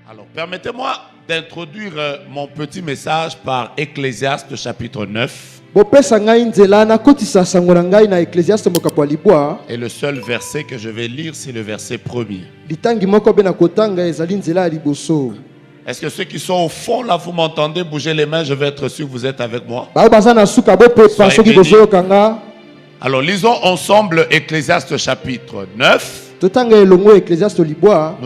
Alors, permettez-moi d'introduire mon petit message par Ecclésiaste chapitre 9. Et le seul verset que je vais lire, c'est le verset premier. Est-ce que ceux qui sont au fond, là, vous m'entendez bouger les mains? Je vais être sûr que vous êtes avec moi. Alors, lisons ensemble Ecclésiaste chapitre 9. Nous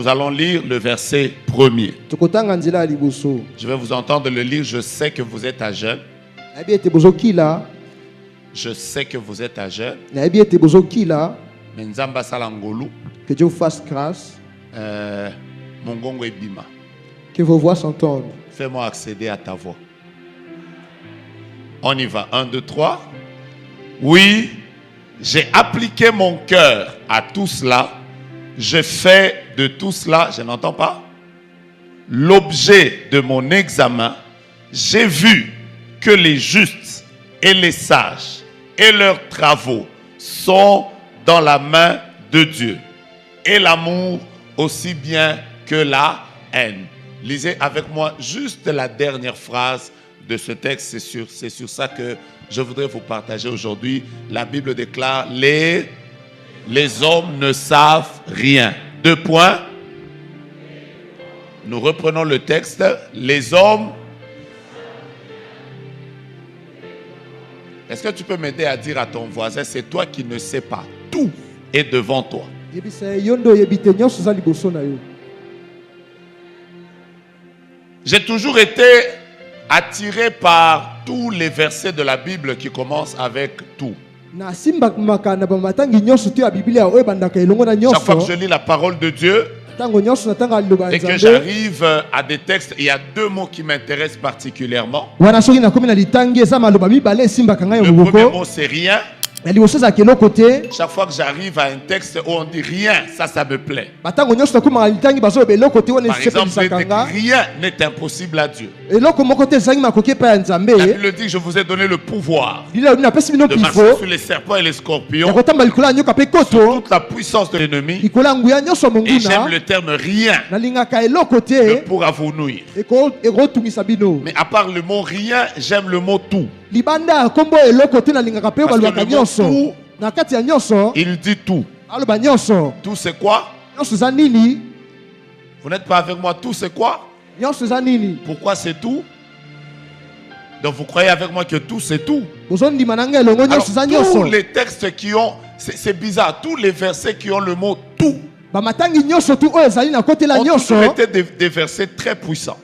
allons lire le verset premier. Je vais vous entendre le lire. Je sais que vous êtes à jeun. Je sais que vous êtes à jeun. Menzamba salangolu. Que Dieu vous fasse grâce. Mongongo ebima. Que vos voix s'entendent. Fais-moi accéder à ta voix. On y va. 1, 2, 3. Oui, j'ai appliqué mon cœur à tout cela. Je fais de tout cela, je n'entends pas, l'objet de mon examen. J'ai vu que les justes et les sages et leurs travaux sont dans la main de Dieu. Et l'amour aussi bien que la haine. Lisez avec moi juste la dernière phrase de ce texte. C'est sur ça que je voudrais vous partager aujourd'hui. La Bible déclare les hommes ne savent rien. 2 points. Nous reprenons le texte. Les hommes. Est-ce que tu peux m'aider à dire à ton voisin, c'est toi qui ne sais pas. Tout est devant toi. J'ai toujours été attiré par tous les versets de la Bible qui commencent avec tout. Chaque fois que je lis la parole de Dieu et que j'arrive à des textes, il y a 2 mots qui m'intéressent particulièrement. Le premier mot, c'est rien. Chaque fois que j'arrive à un texte où on dit rien, ça me plaît. Par exemple, rien n'est impossible à Dieu. La Bible dit que je vous ai donné le pouvoir de marcher sur les serpents et les scorpions, sur toute la puissance de l'ennemi. Et j'aime le terme rien ne pourra vous nuire. Mais à part le mot rien, j'aime le mot tout. Parce que le mot tout, il dit tout. Tout c'est quoi? Vous n'êtes pas avec moi, tout c'est quoi? Pourquoi c'est tout? Donc vous croyez avec moi que tout c'est tout? Alors, tous les textes qui ont, c'est bizarre, tous les versets qui ont le mot tout ont toujours été des versets très puissants.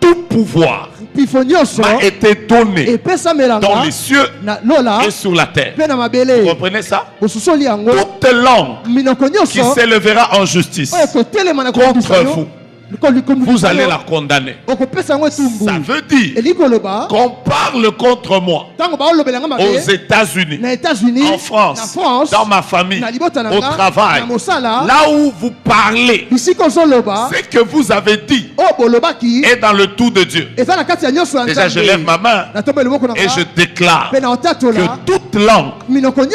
Tout pouvoir m'a été donné dans les cieux et sur la terre. Vous comprenez ça? Toute langue qui s'élèvera en justice contre vous, vous allez la condamner. Ça veut dire qu'on parle contre moi aux États-Unis, en France, dans ma famille, au travail. Là où vous parlez, c'est que vous avez dit est dans le tout de Dieu. Déjà, je lève ma main et je déclare que toute langue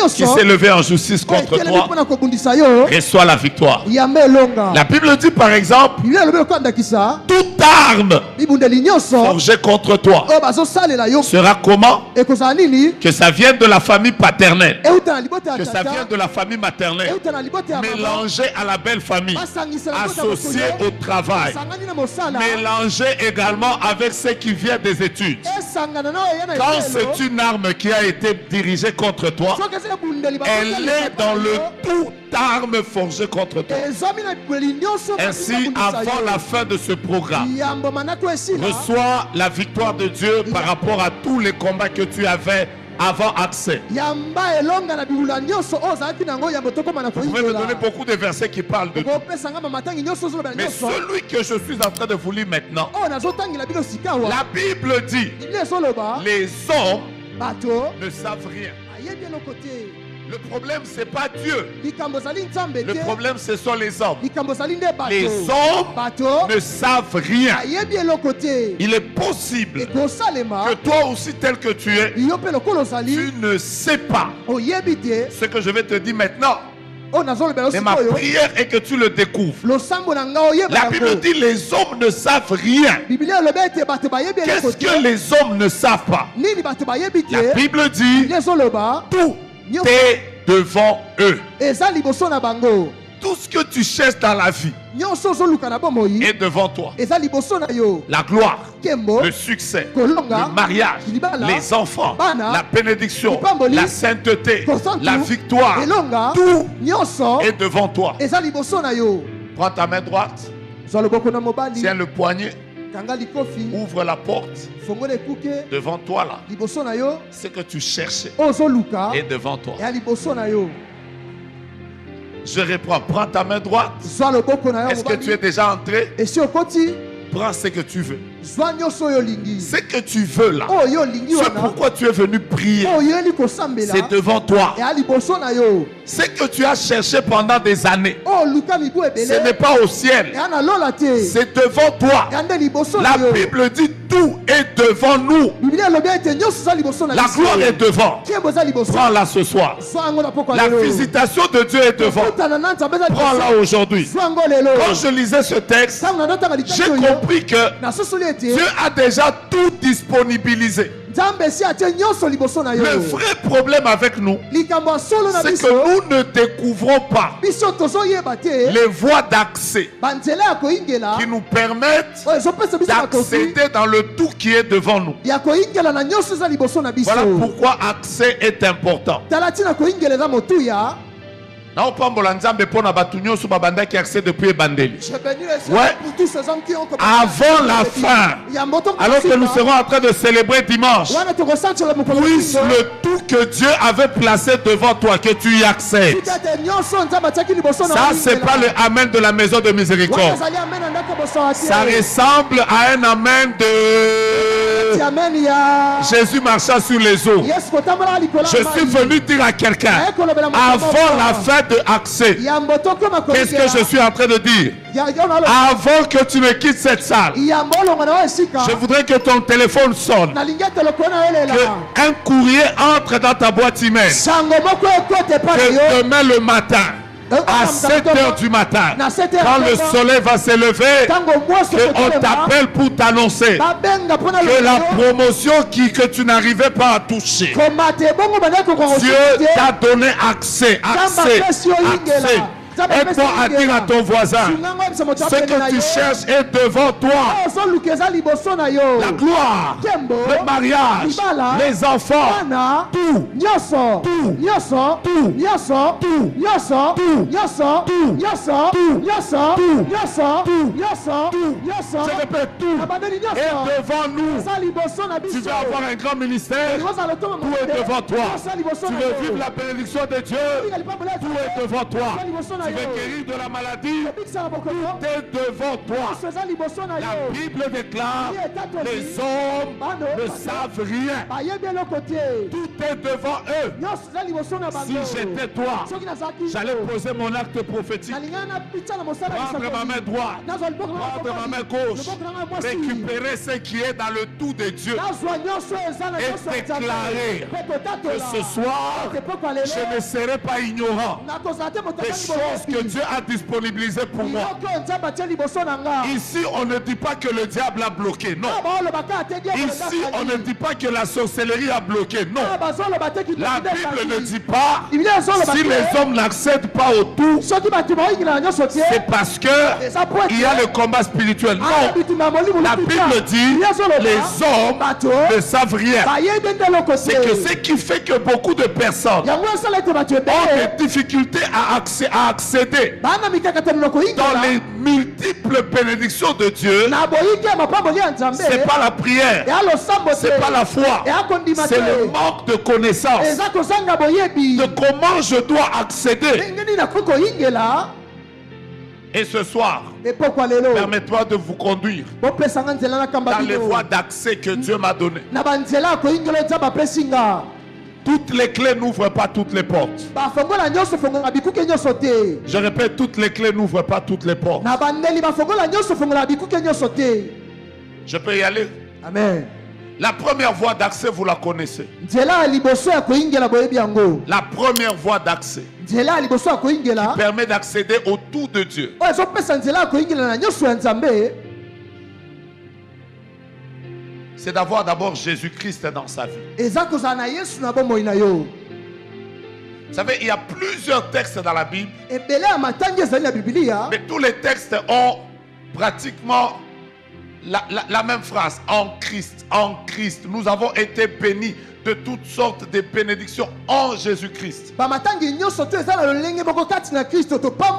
qui s'est levée en justice contre toi reçoit la victoire. La Bible dit par exemple, toute arme forgée contre toi sera comment? Que ça vienne de la famille paternelle, que ça vienne de la famille maternelle, mélangé à la belle famille, associé au travail, mélangé également avec ce qui vient des études. Quand c'est une arme qui a été dirigée contre toi, elle est dans le tout arme forgée contre toi. Ainsi, avant la fin de ce programme, reçois la victoire de Dieu par rapport à tous les combats que tu avais avant accès. Vous pouvez me donner beaucoup de versets qui parlent de tout. Mais celui que je suis en train de vous lire maintenant, la Bible dit, les hommes ne savent rien. Le problème, ce n'est pas Dieu. Le problème, ce sont les hommes. Les hommes ne savent rien. Il est possible que toi aussi, tel que tu es, tu ne sais pas ce que je vais te dire maintenant. Mais ma prière est que tu le découvres. La Bible dit les hommes ne savent rien. Qu'est-ce que les hommes ne savent pas? La Bible dit tout est devant eux. Tout ce que tu cherches dans la vie est devant toi. La gloire, le succès, le mariage, les enfants, la bénédiction, la sainteté, la victoire, tout est devant toi. Prends ta main droite, tiens le poignet, ouvre la porte. Devant toi là, ce que tu cherchais est devant toi. Je reprends. Prends ta main droite. Est-ce que tu es déjà entré? Prends ce que tu veux. Ce que tu veux là, c'est pourquoi tu es venu prier. C'est devant toi. Ce que tu as cherché pendant des années, ce n'est pas au ciel, c'est devant toi. La Bible dit tout est devant nous. La gloire est devant. Prends-la ce soir. La visitation de Dieu est devant. Prends-la aujourd'hui. Quand je lisais ce texte, j'ai compris que Dieu a déjà tout disponibilisé. Le vrai problème avec nous, c'est que nous ne découvrons pas les voies d'accès qui nous permettent d'accéder dans le tout qui est devant nous. Voilà pourquoi accès est important. Ouais. Avant la fin, alors que nous serons en train de célébrer dimanche, puisse le tout que Dieu avait placé devant toi, que tu y accèdes. Ça, c'est pas le amen de la maison de miséricorde. Ça ressemble à un amen de Jésus marchant sur les eaux. Je suis venu dire à quelqu'un, avant la fin de accès, qu'est-ce que je suis en train de dire? Avant que tu ne quittes cette salle, je voudrais que ton téléphone sonne, qu'un courrier entre dans ta boîte email, que demain le matin, à 7h du matin, quand le soleil va s'élever, qu'on t'appelle pour t'annoncer que la promotion que tu n'arrivais pas à toucher, Dieu t'a donné accès. Aide-toi à dire à ton voisin, ce que tu cherches est devant toi. La gloire, le mariage, les enfants, tout. Je répète, tout est devant nous. Tu veux avoir un grand ministère, tout est devant toi. Tu veux vivre la bénédiction de Dieu, tout est devant toi. Tu veux guérir de la maladie, tout est devant toi. La Bible déclare, les hommes ne savent rien. Tout est devant eux. Si j'étais toi, j'allais poser mon acte prophétique, prendre ma main droite, prendre ma main gauche, récupérer ce qui est dans le tout de Dieu et déclarer que ce soir, je ne serai pas ignorant des choses que Dieu a disponibilisées pour moi. Ici, on ne dit pas que le diable a bloqué, non. Ici, on ne dit pas que la sorcellerie a bloqué, non. La Bible ne dit pas si les hommes n'accèdent pas au tout, c'est parce que il y a le combat spirituel. Non. La Bible dit les hommes ne savent rien. C'est que ce qui fait que beaucoup de personnes ont des difficultés à accéder dans les multiples bénédictions de Dieu. C'est pas la prière, c'est pas la foi, c'est le manque de connaissance de comment je dois accéder. Et ce soir, permettez-moi de vous conduire dans les voies d'accès que Dieu m'a données. Toutes les clés n'ouvrent pas toutes les portes. Je répète, toutes les clés n'ouvrent pas toutes les portes. Je peux y aller? Amen. La première voie d'accès, vous la connaissez. La première voie d'accès qui permet d'accéder au tout de Dieu. C'est d'avoir d'abord Jésus-Christ dans sa vie. Vous savez, il y a plusieurs textes dans la Bible. Mais tous les textes ont pratiquement la même phrase. En Christ, en Christ. Nous avons été bénis de toutes sortes de bénédictions en Jésus-Christ.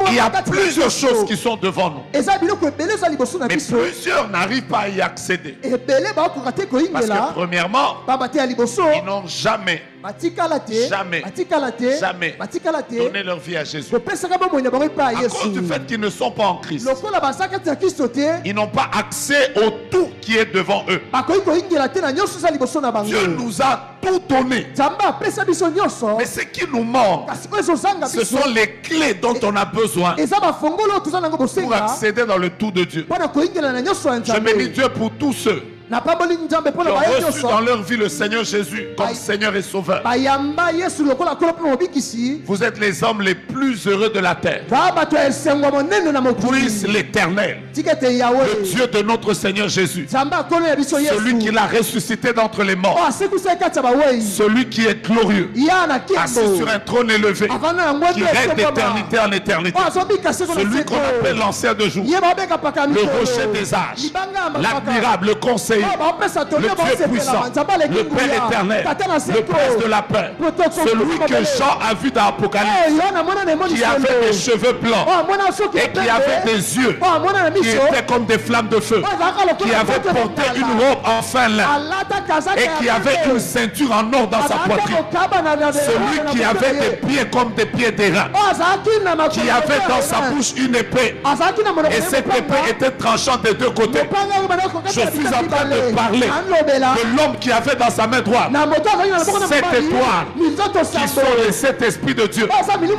Il y a plusieurs choses qui sont devant nous. Mais plusieurs n'arrivent pas à y accéder. Parce que premièrement, ils n'ont jamais donné leur vie à Jésus. À cause du fait qu'ils ne sont pas en Christ, ils n'ont pas accès au tout qui est devant eux. Dieu nous a tout donné. Mais ce qui nous manque, ce sont les clés dont on a besoin pour accéder dans le tout de Dieu. Je bénis Dieu pour tous ceux qui ont reçu dans leur vie le Seigneur Jésus comme Seigneur et Sauveur. Vous êtes les hommes les plus heureux de la terre. Puisse l'Éternel, le Dieu de notre Seigneur Jésus, celui qui l'a ressuscité d'entre les morts, celui qui est glorieux, assis sur un trône élevé, qui règne d'éternité en éternité, celui qu'on appelle l'ancien de jour, le rocher des âges, l'admirable, le conseiller, le Dieu puissant, le Père éternel, le Prince de la paix, celui que Jean a vu dans l'Apocalypse, qui avait des cheveux blancs et qui avait des yeux qui étaient comme des flammes de feu, qui avait porté une robe en fin lin et qui avait une ceinture en or dans sa poitrine, celui qui avait des pieds comme des pieds d'airain, qui avait dans sa bouche une épée et cette épée était tranchante des deux côtés. Je suis en train de parler de l'homme qui avait dans sa main droite 7 étoiles qui sont les 7 esprits de Dieu.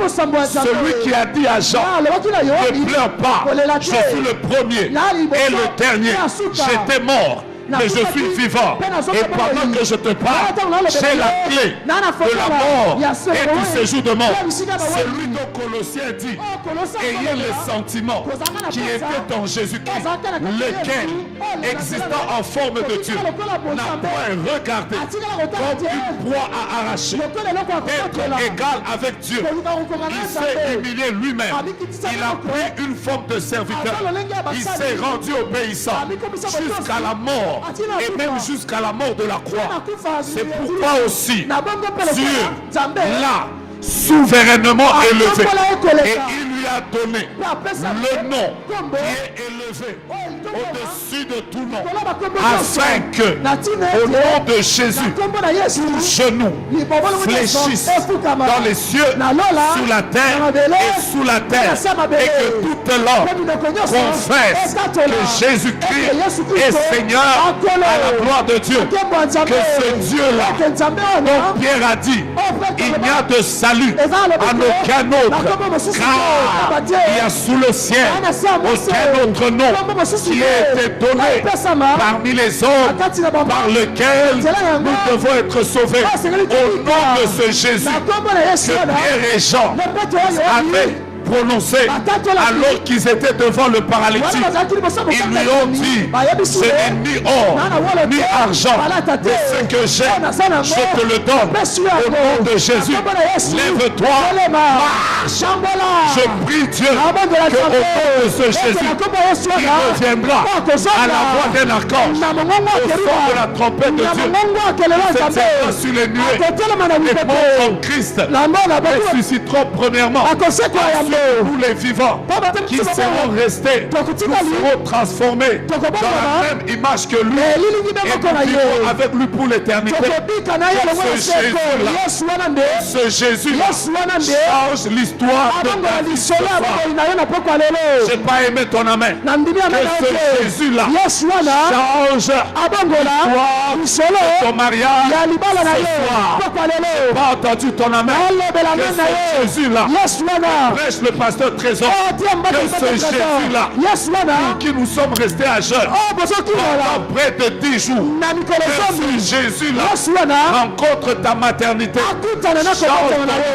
Celui qui a dit à Jean, ne pleure pas, je suis le premier et le dernier. J'étais mort, mais je suis vivant. Et pendant que je te parle, j'ai la clé de la mort et du séjour de mort. Celui dont Colossiens dit, ayez les sentiments qui étaient en Jésus-Christ, lequel, existant en forme de Dieu, n'a point regardé comme une proie à arracher, d'être égal avec Dieu. Il s'est humilié lui-même. Il a pris une forme de serviteur. Il s'est rendu obéissant jusqu'à la mort. Et même jusqu'à la mort de la croix. C'est pourquoi aussi Dieu l'a souverainement élevé et il lui a donné le nom qui est élevé au-dessus de tout nom, afin que au nom de Jésus tout genou fléchisse dans les cieux, sous la terre et sous la terre, et que toute langue confesse que Jésus-Christ est Seigneur à la gloire de Dieu. Que ce Dieu-là dont Pierre a dit, il n'y a de salut en aucun autre, car il y a sous le ciel aucun autre nom qui a été donné parmi les hommes par lequel nous devons être sauvés. Au nom de ce Jésus que Pierre et Jean avaient prononcé alors qu'ils étaient devant le paralytique, ils lui ont dit, ce n'est ni or ni argent, mais ce que j'ai, je te le donne. Au nom de Jésus, lève-toi, marche. Je prie Dieu qu'au nom de ce Jésus, il reviendra à la voix d'un archange, au son de la trompette de Dieu, cette sur les nuées, et morts en Christ ressusciteront premièrement. Nous les vivants qui seront restés, nous serons transformés dans la même image que lui et nous vivrons avec lui pour l'éternité. Ce Jésus-là change l'histoire de ta vie ce soir. J'ai pas aimé ton amen. Que ce Jésus-là change l'histoire de ton mariage ce soir. J'ai pas entendu ton amen. Que ce Jésus-là prêche le pasteur Trésor que ce Jésus-là, pour qui nous sommes restés à jeûne pendant près de 10 jours, que ce Jésus-là rencontre ta maternité, change ton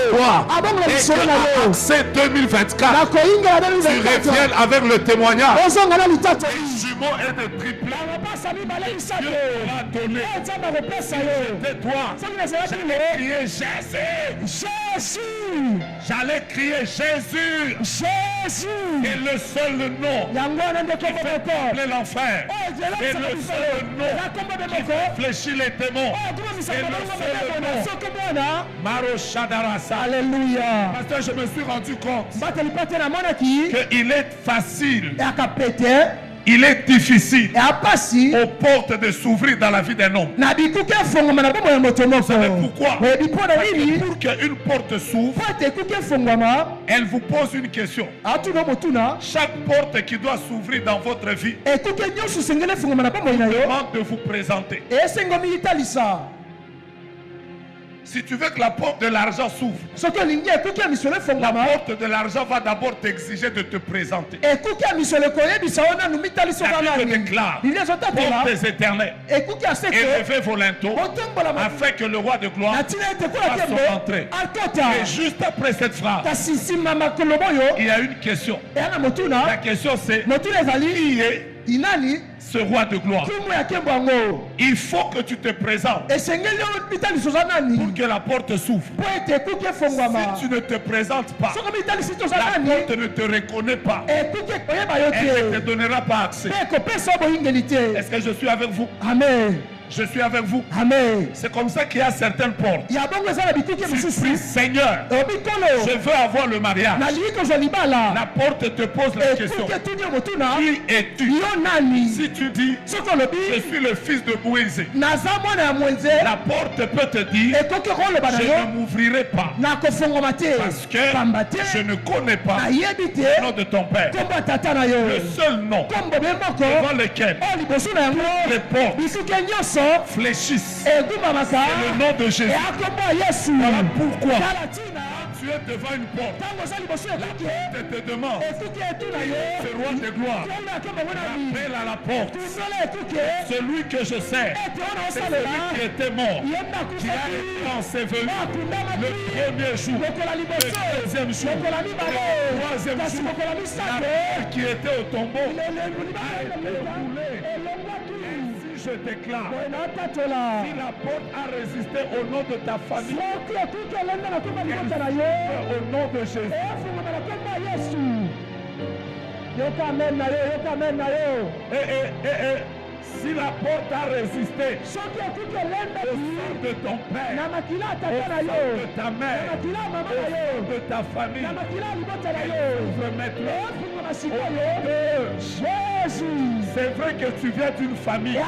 histoire, et que accès 2024, tu reviennes avec le témoignage. Les jumeaux et de triplés. Dieu t'aura donné. C'était toi. J'allais crier Jésus. Jésus. J'allais crier Jésus. Jésus. Et le seul nom qui fait trembler l'enfer. Et le seul nom qui fait fléchir les démons. Et le seul nom. Maro Shadarasa. Alléluia. Pasteur, je me suis rendu compte qu'il est facile. Il est difficile aux portes de s'ouvrir dans la vie d'un homme. Vous savez pourquoi? Pour qu'une porte s'ouvre, elle vous pose une question. Chaque porte qui doit s'ouvrir dans votre vie demande de vous présenter. Si tu veux que la porte de l'argent s'ouvre, la porte de l'argent va d'abord t'exiger de te présenter. La Bible déclare, portes éternelles, élevez vos linteaux, afin que le roi de gloire fasse son entrée. Et juste après cette phrase, il y a une question. La question c'est, qui est ce roi de gloire? Il faut que tu te présentes pour que la porte s'ouvre. Si tu ne te présentes pas, la porte ne te reconnaît pas. Elle ne te donnera pas accès. Est-ce que je suis avec vous? Amen. Je suis avec vous. Amen. C'est comme ça qu'il y a certaines portes. Tu pries, Seigneur, je veux avoir le mariage. La porte te pose la question. Qui es-tu? Si tu dis, je suis le fils de Moïse, la porte peut te dire, je ne m'ouvrirai pas. Parce que je ne connais pas le nom de ton père. Le seul nom devant lequel toutes les portes fléchissent. C'est le nom de Jésus. Voilà pourquoi tu es devant une porte. La porte te demande, ce roi de gloire, appelle à la porte. Celui que je sais, c'est celui qui était mort, qui a été enseveli le premier jour, le deuxième jour, le troisième jour. La terre qui était au tombeau a été roulée. Je déclare, si la porte a résisté au nom de ta famille, au nom de Jésus. Si la porte a résisté au sang de ton père, au sang de ta mère, au sang de ta famille, ouvre maintenant au nom de Jésus. C'est vrai que tu viens d'une famille où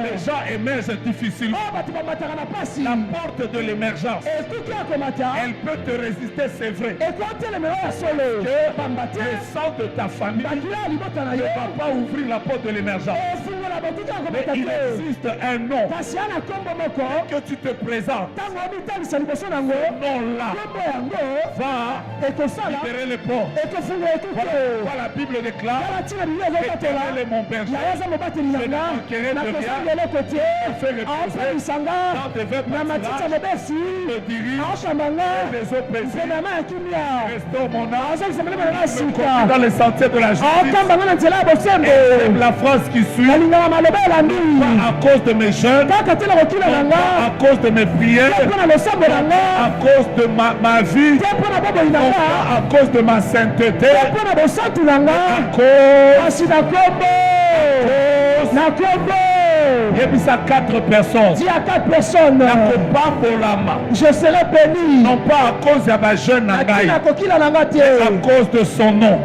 les gens émergent difficilement. La porte de l'émergence, elle peut te résister, c'est vrai. Que le sang de ta famille ne va pas ouvrir la porte de l'émergence. Mais il existe un nom que tu te présentes. Ce nom-là va libérer les portes. Voilà pourquoi la Bible déclare: L'Éternel est mon berger, je ne manquerai de rien. Je fais reposer dans des verts pâturages, me dirige des eaux paisibles. Restaure mon âme, dans les sentiers de la justice. Et la phrase qui suit, pas à cause de mes jeûnes, pas à cause de mes prières, pas à cause de ma vie, pas à cause de ma sainteté, à cause il y a 4 personnes. Dis à 4 personnes. Je serai béni. Non pas à cause de ma jeune mais à cause de son nom.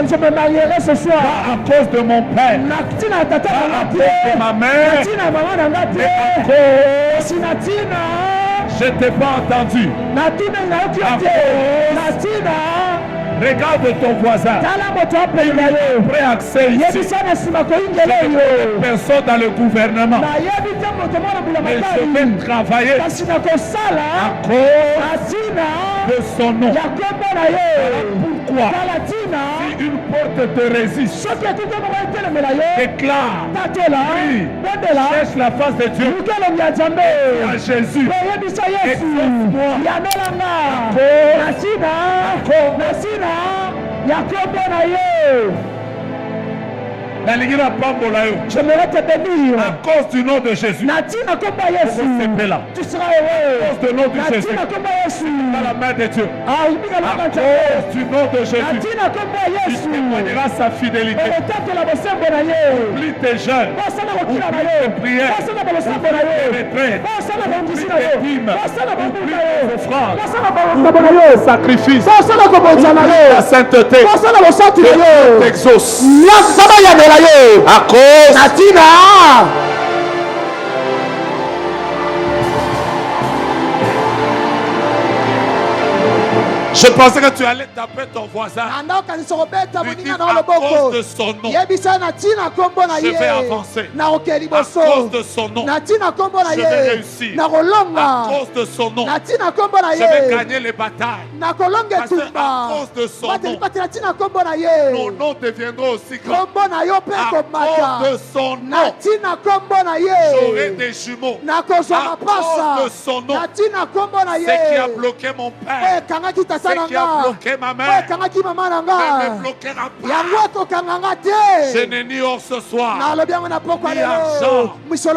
Je me marierai ce soir. Pas à cause de mon père. Pas à cause de ma mère. Mais à cause. Je t'ai pas entendu. Regarde ton voisin. Après accès ici. Personne dans le gouvernement. Mais je vais travailler à cause de son nom. Pourquoi? Si une porte te résiste, déclare, oui, cherche la face de Dieu. À Jésus. Exauce-moi. J'aimerais te bénir à cause du nom de Jésus. Tu seras heureux à cause du nom de Jésus. Dans la main de Dieu. À cause du nom de Jésus. Tu témoigneras sa fidélité. Oublie tes jeûnes. Oublie tes prières. Oublie tes retraites. Oublie tes dîmes. Oublie tes offrandes. Sacrifice. La sainteté. Dieu t'exauce. À cause je pensais que tu allais taper ton voisin. Lui dire à cause de son nom, je vais avancer. À cause de son nom, je vais réussir. À cause de son nom, je vais gagner les batailles. Parce qu'à cause de son nom, nos noms deviendront aussi grands. À cause de son nom, j'aurai des jumeaux. À cause de son nom, ce qui a bloqué mon père, ce qui a bloqué ma mère, ne me bloquera pas. Je n'ai ni or ce soir, ni argent, mais ce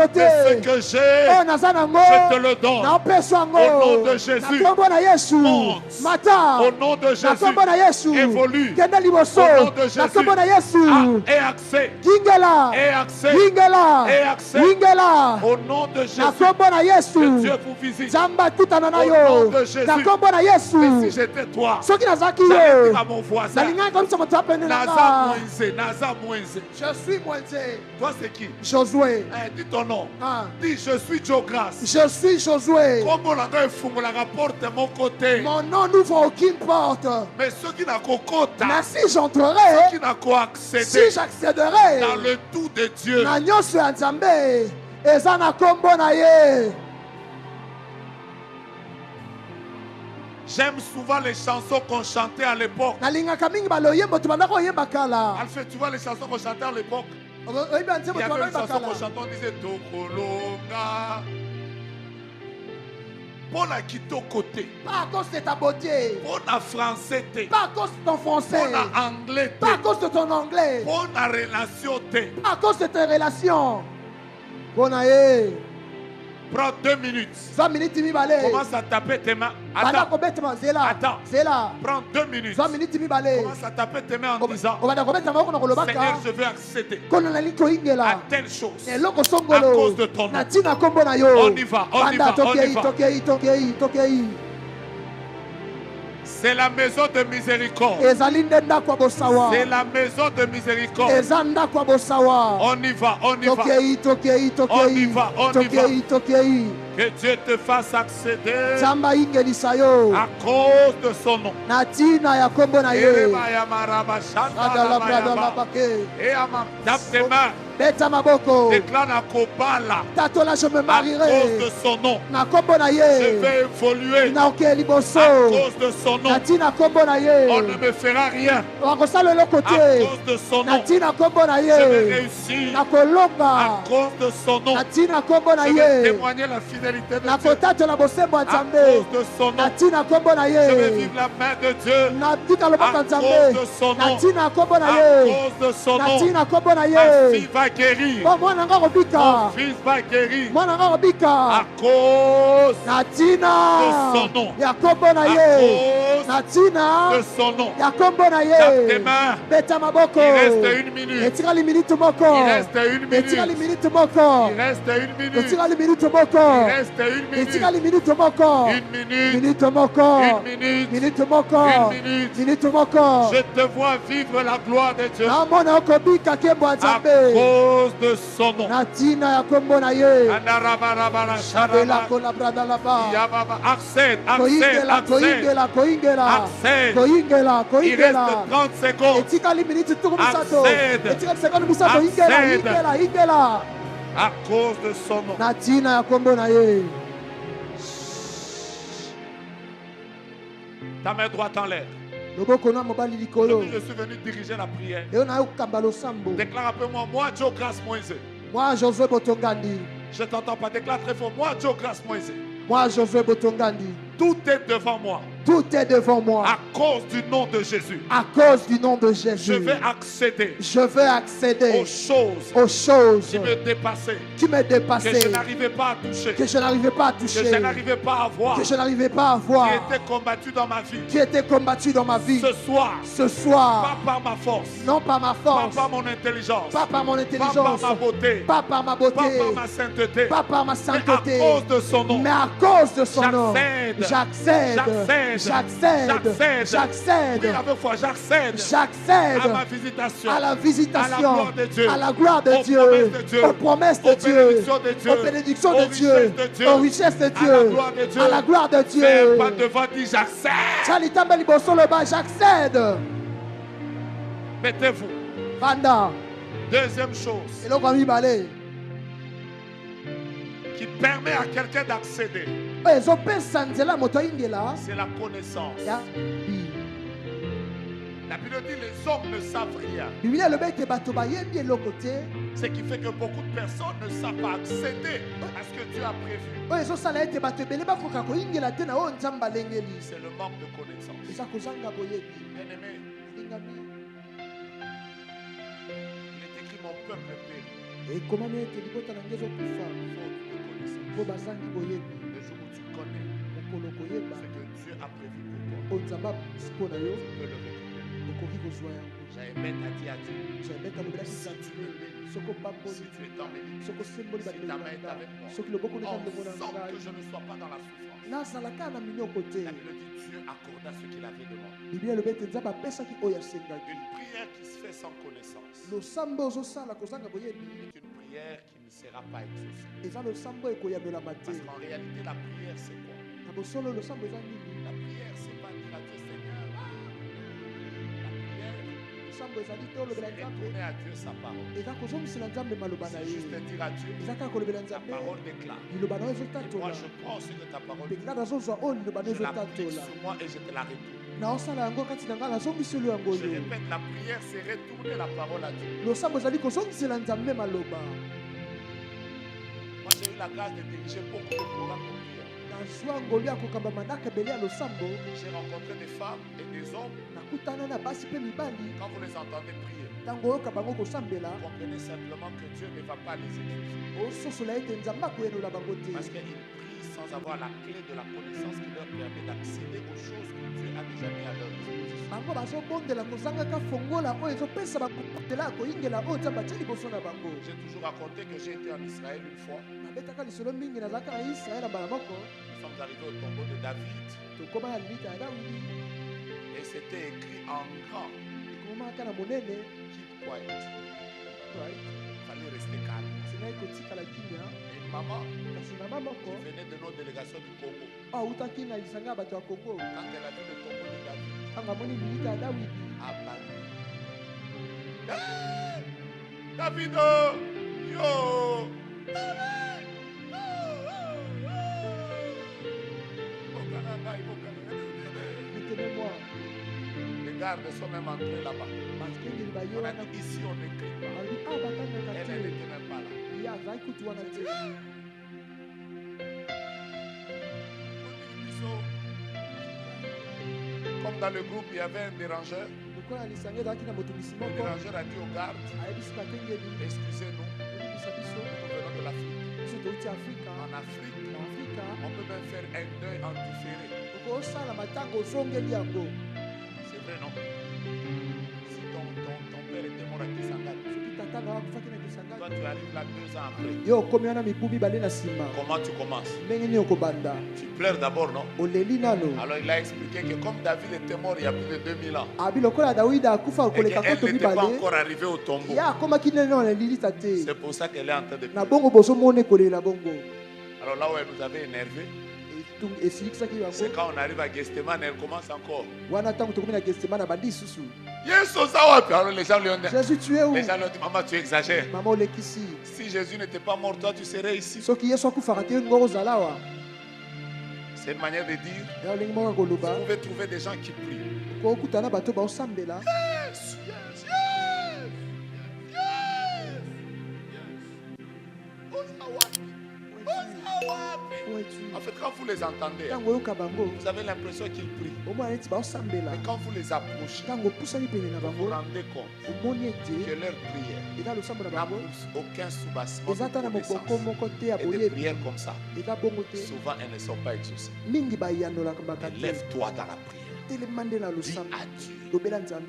que j'ai, je te le donne. Au nom de Jésus, monte. Au nom de Jésus, évolue. Au nom de Jésus, et accès. Et accès. Et accès. Au nom de Jésus, que Dieu vous visite. Au nom de Jésus, mais si j'étais toi, j'allais dire à mon voisin, Naza Moïse. Je suis Moïse. Toi c'est qui? Josué. Dis ton nom. Dis je suis Jogras. Je suis Josué. Comment la porte de mon côté? Mon nom n'ouvre aucune porte. Mais ceux qui n'ont qu'au côté, si j'entrerai, ceux qui n'ont qu'à accéder, si j'accéderai dans le tout de Dieu, j'aime souvent les chansons qu'on chantait à l'époque. Alfred, tu vois les chansons qu'on chantait à l'époque? Il y avait une chanson qu'on chantait, on disait Tokolonga. Pour la quitter côté. Pas à cause de ta beauté. Pour la français. Pas à cause de ton français. Pour la anglais. Pas à cause de ton anglais. Pour la relation. Pas à cause de tes relations. Prends 2 minutes. 20 minutes, commence à taper tes mains. Attends. Prends 2 minutes. Commence à taper tes mains en disant, Seigneur, je veux accéder à telle chose à cause de ton nom. On y va. C'est la maison de miséricorde. C'est la maison de miséricorde. On y va. Que Dieu te fasse accéder à cause de son nom. Tape tes mains. Déclare à Kobala. À cause de son nom. Je vais évoluer. À cause de son nom. On ne me fera rien. À cause de son nom. Je vais réussir. À cause de son nom. Je vais témoigner la fidélité de Dieu. À cause de son nom. Je vais vivre la main de Dieu. À cause de son nom. À cause de son nom. Ma fille va guérir. Mon fils va guérir. À cause de son nom. À cause de son nom. Tape tes mains. Il reste 1 minute. Il reste 1 minute. Il reste 1 minute. Il reste 1 minute. 1 minute. 1 minute. Je te vois vivre la gloire de Dieu. À cause de son nom. Accède. Accède. Il reste 30 secondes. Accède. Accède. À cause de son nom. Ta main droite en l'air. Aujourd'hui, je suis venu diriger la prière. Déclare après moi, Joe Grace Moïse. Moi, Josué Botongandi. Je t'entends pas. Déclare très fort. Moi, Joe Grace Moïse. Moi, Josué Botongandi. Tout est devant moi. Tout est devant moi. À cause du nom de Jésus. À cause du nom de Jésus. Je vais accéder. Je vais accéder aux choses. Aux choses qui me dépassaient. Qui me dépassaient. Que je n'arrivais pas à toucher. Que je n'arrivais pas à toucher. Que je n'arrivais pas à voir. Que je n'arrivais pas à voir. Qui était combattu dans ma vie. Qui était combattu dans ma vie. Ce soir. Ce soir. Pas par ma force. Non pas ma force. Pas par mon intelligence. Pas par mon intelligence. Pas par ma beauté. Pas par ma beauté. Pas par ma sainteté. Pas par ma sainteté. Mais à cause de son nom. Mais à cause de son nom. J'accède. J'accède. J'accède. Oui, avec foi, j'accède. J'accède à ma visitation. À la visitation. À la gloire de Dieu. À la gloire de Dieu. Aux promesses de Dieu. Aux bénédictions de Dieu. Aux richesses de Dieu. À la gloire de Dieu. Fais pas devant, dis j'accède. J'accède. Mettez-vous. Vanda. Deuxième chose qui permet à quelqu'un d'accéder, c'est la connaissance. La Bible dit les hommes ne savent rien. Ce qui fait que beaucoup de personnes ne savent pas accéder à ce que Dieu a prévu. C'est le manque de connaissance. Bien-aimé, il est écrit mon peuple périt. Faute de connaissance. Le jour où tu connais ce que Dieu a prévu pour toi, tu peux le récupérer. J'avais t'a dit à Dieu, si tu me bénis, si tu es dans mes limites, si ta main est avec moi, en sorte que je ne sois pas dans la souffrance. La Bible dit Dieu accorda ce qu'il avait demandé. Une prière qui se fait sans connaissance est une prière qui ne sera pas exaucée. Parce qu'en réalité, la prière c'est quoi? La prière c'est pas dire à Dieu Seigneur. Retourner à Dieu sa parole. C'est juste dire à Dieu, ta parole déclare. Et moi je prends ce que ta parole dit. Je l'applique sur moi et je te la retourne. Je répète, la prière c'est retourner la parole à Dieu. Moi j'ai eu la grâce de diriger beaucoup de programmes de prière. J'ai rencontré des femmes et des hommes. Quand vous les entendez prier, comprenez simplement que Dieu ne va pas les exaucer. Parce qu'ils prient sans avoir la clé de la connaissance qui leur permet d'accéder aux choses que Dieu a déjà mis à leur disposition. J'ai toujours raconté que j'ai été en Israël une fois. Nous sommes arrivés au tombeau de David. Et c'était écrit en grand. Keep quiet. Il fallait rester calme. Et une maman qui venait de nos délégations du Congo. Quand elle a vu le tombeau de David, a banni. David, yo! Les gardes sont même entrés là-bas. On a dit ici on n'écrit pas. Elle n'était même pas là. Comme dans le groupe il y avait un dérangeur. Le dérangeur a dit aux gardes, excusez-nous, nous venons de l'Afrique. En Afrique, on peut même faire un deuil en différé. C'est vrai, non? Si ton père était mort à Kisangani, toi tu arrives là 2 ans après. Comment tu commences? Tu pleures d'abord, non? Alors il a expliqué que comme David était mort il y a plus de 2000 ans, et qu'elle n'était pas encore arrivée au tombeau. C'est pour ça qu'elle est en train de pleurer. Alors là où elle nous avait énervé, C'est quand on arrive à Gethsemane, elle commence encore. Alors les gens lui ont dit, maman, tu exagères. Si Jésus n'était pas mort, toi tu serais ici. C'est une manière de dire, vous pouvez trouver des gens qui prient. En fait, quand vous les entendez, vous avez l'impression qu'ils prient. Mais quand vous les approchez, vous vous rendez compte que leur prière n'a aucun soubassement de connaissance. Et des prières comme ça, souvent elles ne sont pas exaucées. Lève-toi dans la prière. Dis à Dieu,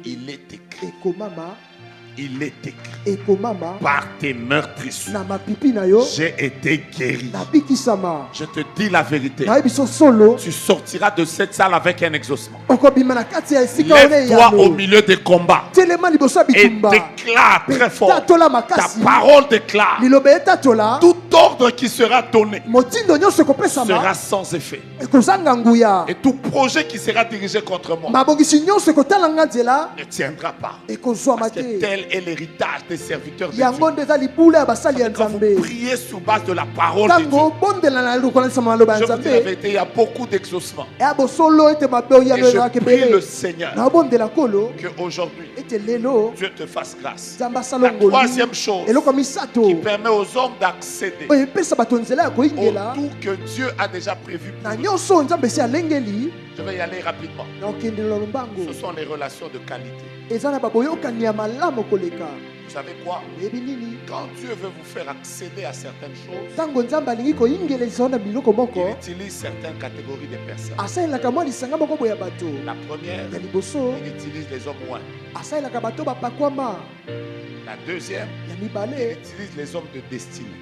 il est écrit. Il est écrit, par tes meurtrissures, j'ai été guéri. Je te dis la vérité, tu sortiras de cette salle avec un exaucement. Lève-toi au milieu des combats et déclare très fort. Ta parole déclare, tout ordre qui sera donné sera sans effet. Et tout projet qui sera dirigé contre moi ne tiendra pas. Parce que tel est l'héritage des serviteurs de Dieu. Quand vous priez sur base de la parole de Dieu, je vous dis la vérité, il y a beaucoup d'exaucements. Et je prie le Seigneur qu'aujourd'hui Dieu te fasse grâce. La troisième chose qui permet aux hommes d'accéder au tout que Dieu a déjà prévu pour eux. Je vais y aller rapidement. Ce sont les relations de qualité. Vous savez quoi? Quand Dieu veut vous faire accéder à certaines choses, il utilise certaines catégories de personnes. La première, il utilise les hommes loin. La deuxième, il utilise les hommes de destinée.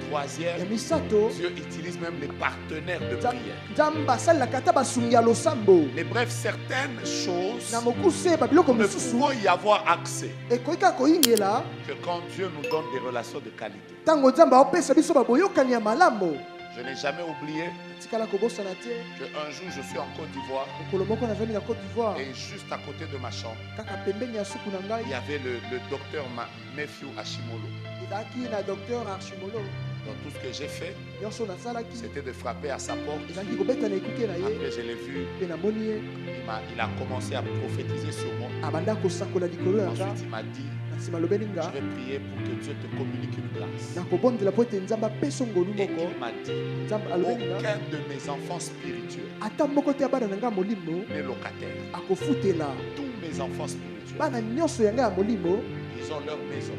Troisième, Dieu utilise même les partenaires de prière. Mais bref, certaines choses ne pouvons y avoir accès que quand Dieu nous donne des relations de qualité. Je n'ai jamais oublié qu'un jour je suis en Côte d'Ivoire et juste à côté de ma chambre, il y avait le docteur Matthew Ashimolo. Donc tout ce que j'ai fait, c'était de frapper à sa porte. Après je l'ai vu, il a commencé à prophétiser sur moi. Ensuite il m'a dit, je vais prier pour que Dieu te communique une grâce. Et il m'a dit, aucun de mes enfants spirituels n'est locataire. Tous mes enfants spirituels, ils ont leur maison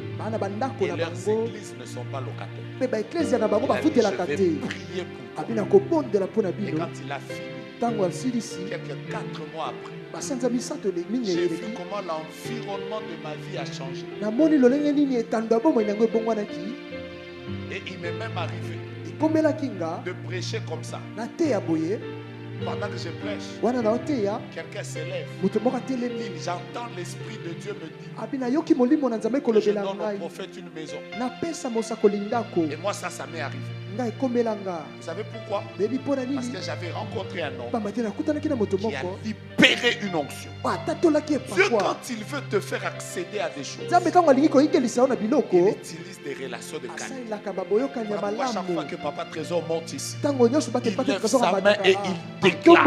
et leurs églises ne sont pas locataires. Je vais prier pour toi. Et quand il a fini, quelques 4 mois après, j'ai vu comment l'environnement de ma vie a changé. Et il m'est même arrivé de prêcher comme ça. Pendant que je prêche, quelqu'un s'élève. J'entends l'Esprit de Dieu me dire que je donne au prophète une maison. Et moi ça m'est arrivé. Vous savez pourquoi? Parce que j'avais rencontré un homme qui a libéré une onction. Dieu, quand il veut te faire accéder à des choses, il utilise des relations de qualité. Pourquoi chaque fois que Papa Trésor monte ici, il lève sa main et il déclare: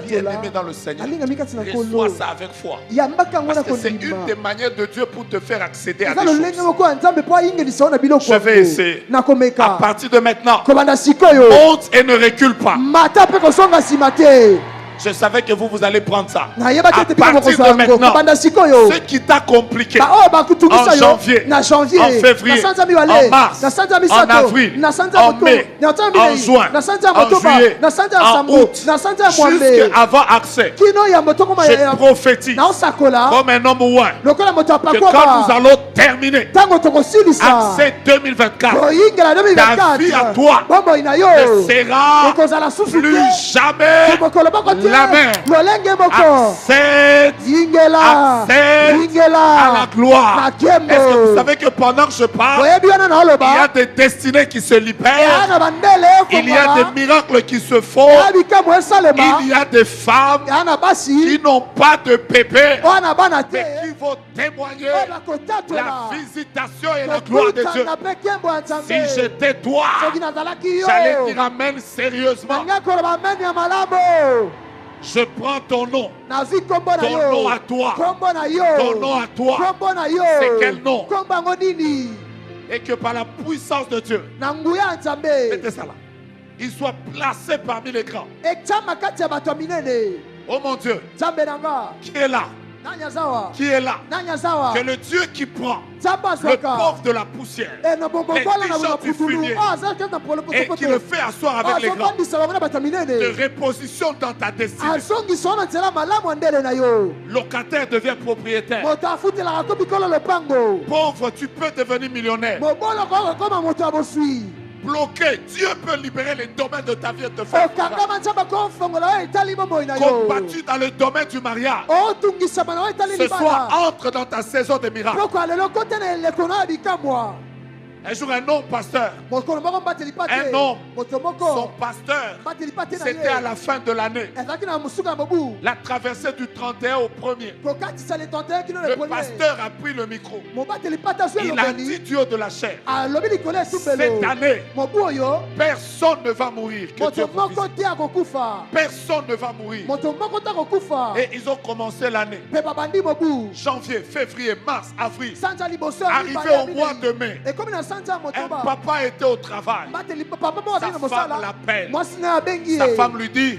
bien-aimé dans le Seigneur, reçois ça avec foi. Parce que c'est une des manières de Dieu pour te faire accéder à des choses. Je vais essayer. À partir de maintenant, monte et ne recule pas. Je savais que vous allez prendre ça. À partir de maintenant, ce qui t'a compliqué en janvier, en février, en mars, en avril, en mai, en juin, en juillet, en août, jusqu'avant accès, je prophétise comme un homme ouin que quand nous allons terminer accès 2024, ta vie à toi ne sera plus jamais la main. Accède à la gloire. Est-ce que vous savez que pendant que je parle, il y a des destinées qui se libèrent, il y a des miracles qui se font, il y a des femmes qui n'ont pas de bébé, mais qui vont témoigner la visitation et la gloire de Dieu. Si j'étais toi, j'allais dire amen sérieusement. Je prends ton nom. Ton nom à toi. Ton nom à toi. C'est quel nom? Et que par la puissance de Dieu, mettez ça là, il soit placé parmi les grands. Oh mon Dieu, qui est là? Qui est là? Que le Dieu qui prend le pauvre de la poussière, les gens du fumier, et qui le fait asseoir avec les grands, de reposition dans ta destinée. Locataire devient propriétaire. Pauvre, tu peux devenir millionnaire. Bloqué, Dieu peut libérer les domaines de ta vie et te faire combattu dans le domaine du mariage. Ce soir, entre dans ta saison de miracles. Un jour, un homme pasteur, un homme, son pasteur, c'était à la fin de l'année, la traversée du 31 au 1er. Le pasteur a pris le micro. Il a dit du haut de la chair, cette année, personne ne va mourir. Que Dieu vous visite. Personne ne va mourir. Et ils ont commencé l'année. Janvier, février, mars, avril. Arrivé au mois de mai, un papa était au travail. Sa femme l'appelle. Sa femme lui dit,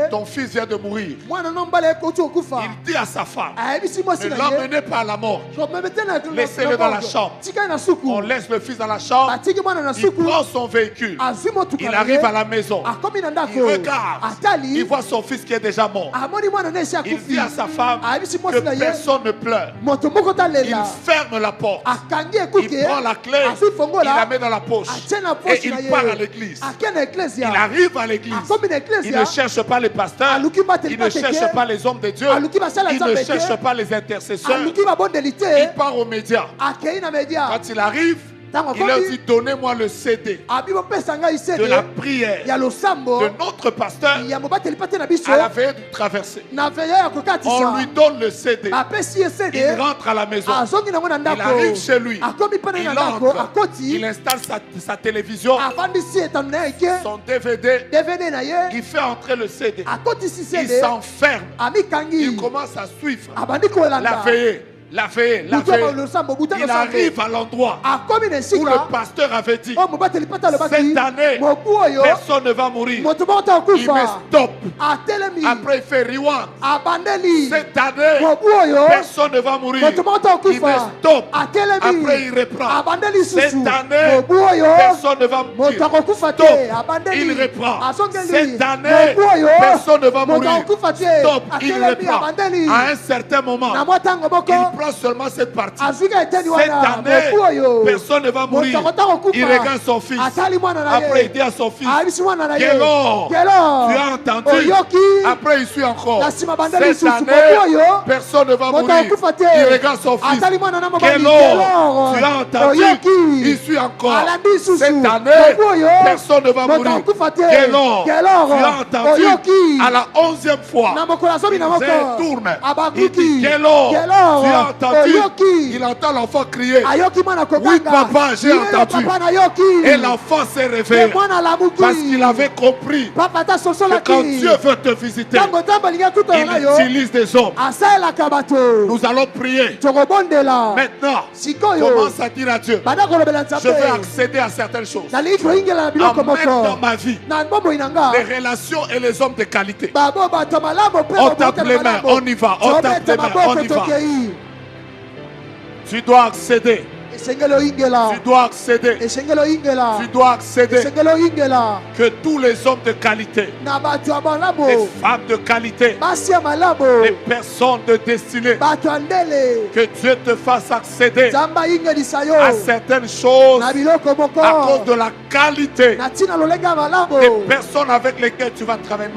ton fils vient de mourir. Il dit à sa femme, ne l'emmenez pas à la mort. Laissez-le dans la chambre. On laisse le fils dans la chambre. Il prend son véhicule. Il arrive à la maison. Il regarde. Il voit son fils qui est déjà mort. Il dit à sa femme que personne ne pleure. Il ferme la porte. Il prend la clé. Il la met dans la poche et il part à l'église. Il arrive à l'église. Il ne cherche pas les pasteurs. Il ne cherche pas les hommes de Dieu. Il ne cherche pas les intercesseurs. Il part aux médias. Quand il arrive, il leur dit, donnez-moi le CD de la prière de notre pasteur à la veille de traversée. On lui donne le CD. Il rentre à la maison. Il arrive chez lui. Il entre. Il installe sa télévision, son DVD. Il fait entrer le CD. Il s'enferme. Il commence à suivre la veillée. La veille. Il arrive à l'endroit où le pasteur avait dit, cette année, personne ne va mourir. Il met stop. Après, il fait rewind. Cette année, personne ne va mourir. Il met stop. Après, il reprend. Cette année, personne ne va mourir. Stop. Il reprend. Cette année, personne ne va mourir. Stop. Il reprend. À un certain moment, il prend seulement cette partie. Cette année, personne ne va mourir. Il regarde son fils. Après, il dit à son fils, quel or tu as entendu? Après, il suit encore. Cette année, personne ne va mourir. Il regarde son fils. Quel or tu as entendu? Il suit encore. Cette année, personne ne va mourir. Quel or tu as entendu? À la 11e fois, il tourne. Il dit, quel or tu as entendu? Il entend l'enfant crier. Oui, papa, j'ai entendu. Et l'enfant s'est réveillé parce qu'il avait compris que quand Dieu veut te visiter, il utilise des hommes. Nous allons prier. Maintenant, commence à dire à Dieu, je veux accéder à certaines choses. À mettre dans ma vie les relations et les hommes de qualité. On tape les mains, on y va. On tape les mains, on y va. Tu dois accéder Tu dois accéder. Tu dois accéder. Que tous les hommes de qualité, les femmes de qualité, les personnes de destinée, que Dieu te fasse accéder à certaines choses à cause de la qualité des personnes avec lesquelles tu vas travailler.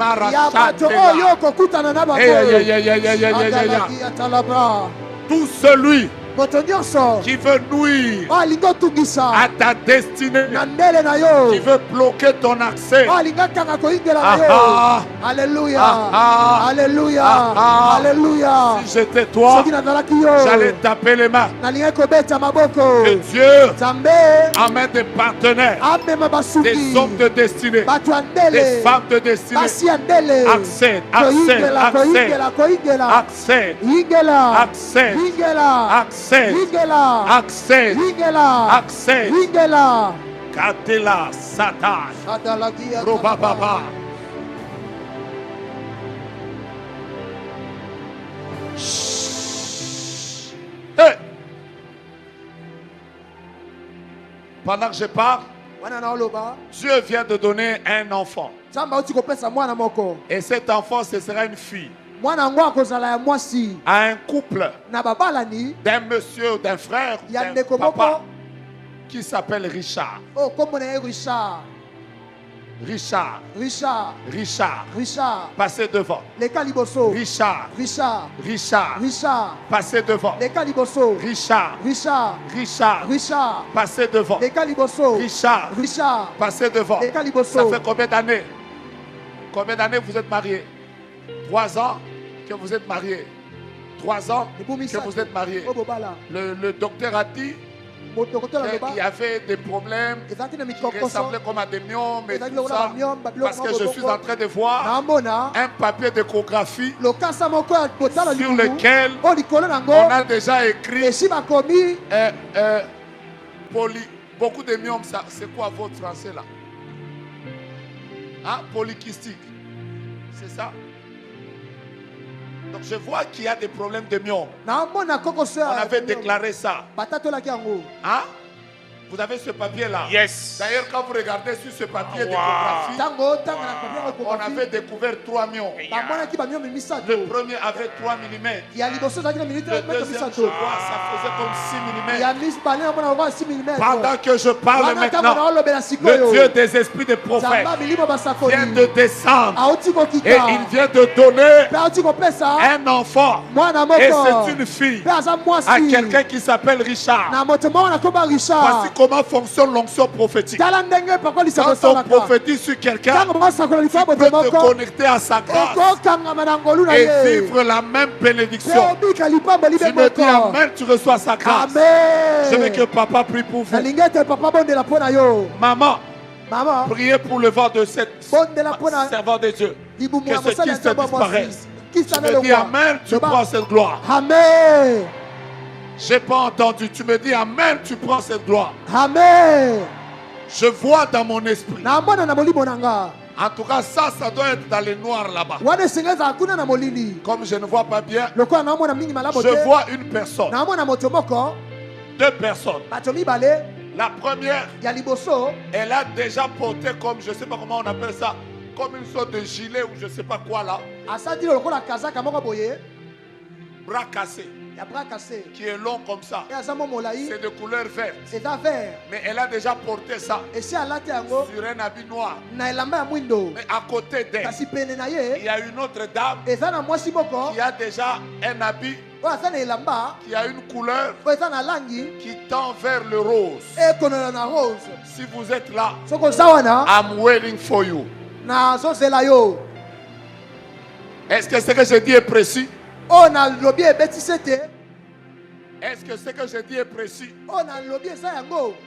Tout celui qui veut nuire à ta destinée, qui veut bloquer ton accès. Alléluia. Alléluia. Alléluia. Si j'étais toi, j'allais taper les mains. Que Dieu amène des partenaires, des hommes de destinée, des femmes de destinée. Accède, accède, accède, accède, accède, accède, Katela Satan, Robababa. Hey. Pendant que je parle, Dieu vient de donner un enfant. Et cet enfant, ce sera une fille. À un couple d'un monsieur ou d'un frère, d'un papa qui s'appelle Richard. Richard. Richard. Richard. Richard. Passez devant. Richard. Richard. Richard. Richard. Passez devant. Richard. Richard. Richard. Richard. Passez devant. Richard. Richard. Passez devant. Ça fait combien d'années? Combien d'années vous êtes mariés? 3 ans que vous êtes mariés. 3 ans que vous êtes mariés. Le docteur a dit qu'il y avait des problèmes qui ressemblaient comme à des myomes et tout ça, parce que je suis en train de voir un papier d'échographie sur lequel on a déjà écrit beaucoup de myomes. C'est quoi votre français là? Hein? Polykystique. C'est ça? Donc je vois qu'il y a des problèmes de myome. On avait déclaré ça. Hein? Vous avez ce papier-là? Yes. D'ailleurs, quand vous regardez sur ce papier d'échographie, on avait découvert 3 myomes. Le premier avait 3 mm. Le deuxième, je vois, ça faisait comme 6 mm. Pendant que je parle maintenant, le Dieu des esprits des prophètes vient de descendre et il vient de donner un enfant. Et c'est une fille à quelqu'un qui s'appelle Richard. Voici comment fonctionne l'onction prophétique. Quand on prophétise sur quelqu'un, tu peux te connecter à sa grâce et vivre la même bénédiction. Tu me dis amen, tu reçois sa grâce. Je veux que papa prie pour vous. Maman, priez pour le vent de cette servante de Dieu. Que ce qui se disparaisse. Tu me dis amen, tu prends cette gloire. Amen. J'ai pas entendu. Tu me dis amen, tu prends cette gloire. Amen. Je vois dans mon esprit. En tout cas, ça doit être dans les noirs là-bas. Comme je ne vois pas bien, je vois une personne. 2 personnes. La première, elle a déjà porté comme, je ne sais pas comment on appelle ça, comme une sorte de gilet ou je ne sais pas quoi là. Bras cassé. Qui est long comme ça. C'est de couleur verte. Mais elle a déjà porté ça sur un habit noir. Mais à côté d'elle, il y a une autre dame qui a déjà un habit qui a une couleur qui tend vers le rose. Si vous êtes là, I'm waiting for you. Est-ce que ce que je dis est précis? Est-ce que ce que je dis est précis?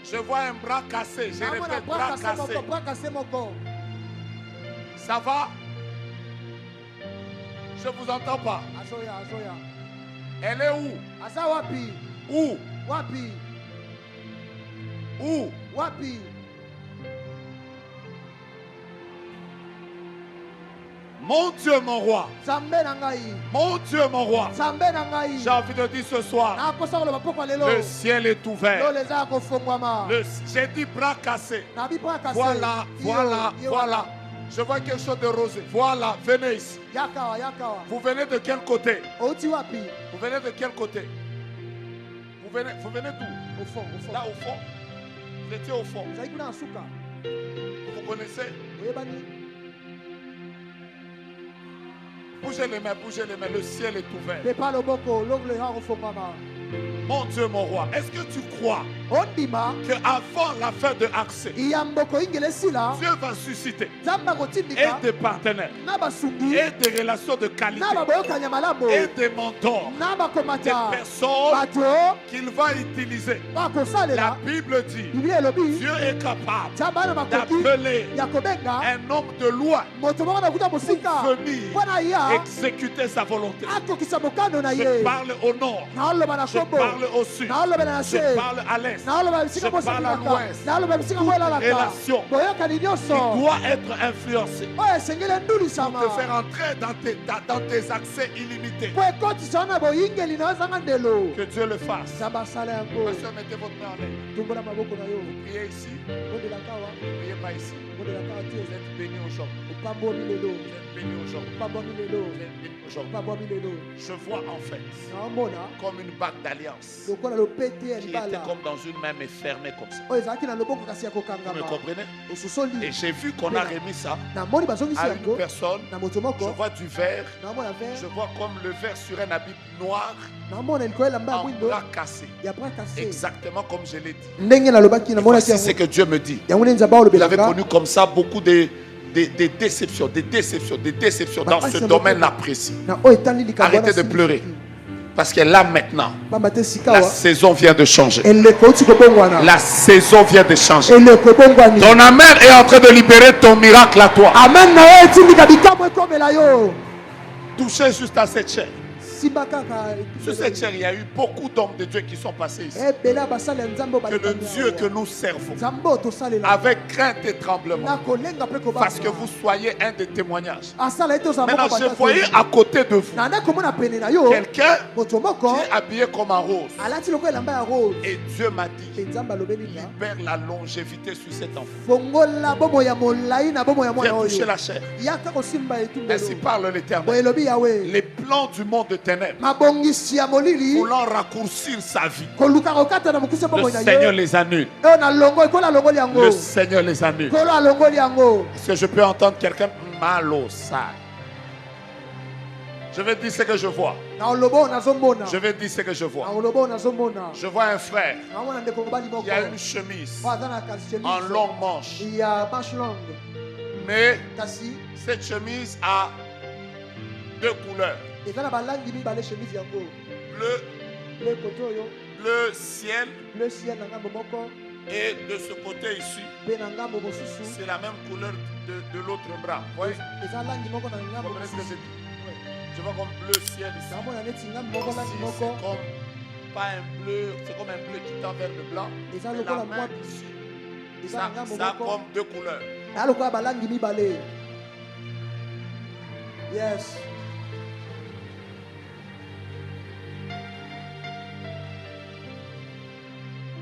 Je vois un bras cassé. Je répète, bras cassé. Ça va? Je ne vous entends pas. Elle est où? Où? Où? Mon Dieu, mon roi. Mon Dieu, mon roi. J'ai envie de dire ce soir, le ciel est ouvert. J'ai dit bras cassés. Voilà, voilà, voilà. Je vois quelque chose de rosé. Voilà, venez ici. Vous venez de quel côté? Vous venez de quel côté? Vous venez d'où? Au fond. Là au fond. Vous étiez au fond. Vous connaissez? Bougez les mains, le ciel est ouvert. Mon Dieu, mon roi, est-ce que tu crois qu'avant la fin de Accès, Dieu va susciter et des partenaires, et des relations de qualité, et des mentors, des personnes qu'il va utiliser? La Bible dit, Dieu est capable d'appeler un homme de loi pour venir exécuter sa volonté. Je parle au nord, je parle au sud, je parle à l'est, je parle à l'ouest. Toute relation qui doit être influencée pour te faire entrer dans tes accès illimités. Que Dieu le fasse. Monsieur, mettez votre main en l'air. Vous priez ici, vous ne priez pas ici. Vous êtes bénis aujourd'hui. Vous êtes bénis aujourd'hui. Je vois en fait comme une bague d'alliance qui était comme dans une main mais fermée comme ça. Vous me comprenez? Et j'ai vu qu'on a remis ça à une personne. Je vois du verre. Je vois comme le verre sur un habit noir en bras cassé. Exactement comme je l'ai dit. Voici ce que Dieu me dit. J'avais connu comme ça beaucoup des déceptions dans ce domaine-là précis. Arrêtez de pleurer. Parce que là maintenant, la saison vient de changer. La saison vient de changer. Ton amen est en train de libérer ton miracle à toi. Touchez juste à cette chair. Sur cette chair, il y a eu beaucoup d'hommes de Dieu qui sont passés ici. Que le Dieu que nous servons, avec crainte et tremblement, parce que vous soyez un des témoignages. Maintenant, je voyais à côté de vous quelqu'un qui est habillé comme un rose. Et Dieu m'a dit, libère la longévité sur cet enfant. Viens toucher la chair. Ainsi parle l'Éternel. Les plans du monde de voulant raccourcir sa vie, le Seigneur les annule. Le Seigneur les annule. Est-ce que je peux entendre quelqu'un? Malosai. Je vais dire ce que je vois. Je vais dire ce que je vois. Je vois un frère qui a une chemise en longue manche. Mais cette chemise a deux couleurs. Bleu ciel. Et de ce côté ici, c'est la même couleur de l'autre bras. Oui. Vous comprenez ce que je dis? Je vois comme bleu ciel ici. C'est comme pas un bleu, c'est comme un bleu qui tend vers le blanc. Et la main ici, ça a comme deux couleurs. Yes.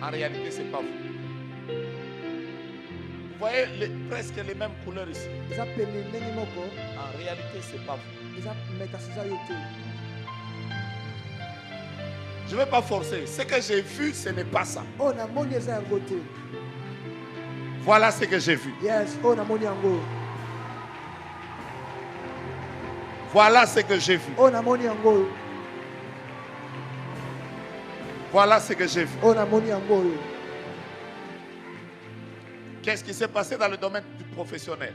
En réalité, ce n'est pas vous. Vous voyez presque les mêmes couleurs ici. En réalité, ce n'est pas vous. Je ne vais pas forcer. Ce que j'ai vu, ce n'est pas ça. Voilà ce que j'ai vu. Voilà ce que j'ai vu. Voilà ce que j'ai vu. Qu'est-ce qui s'est passé dans le domaine du professionnel?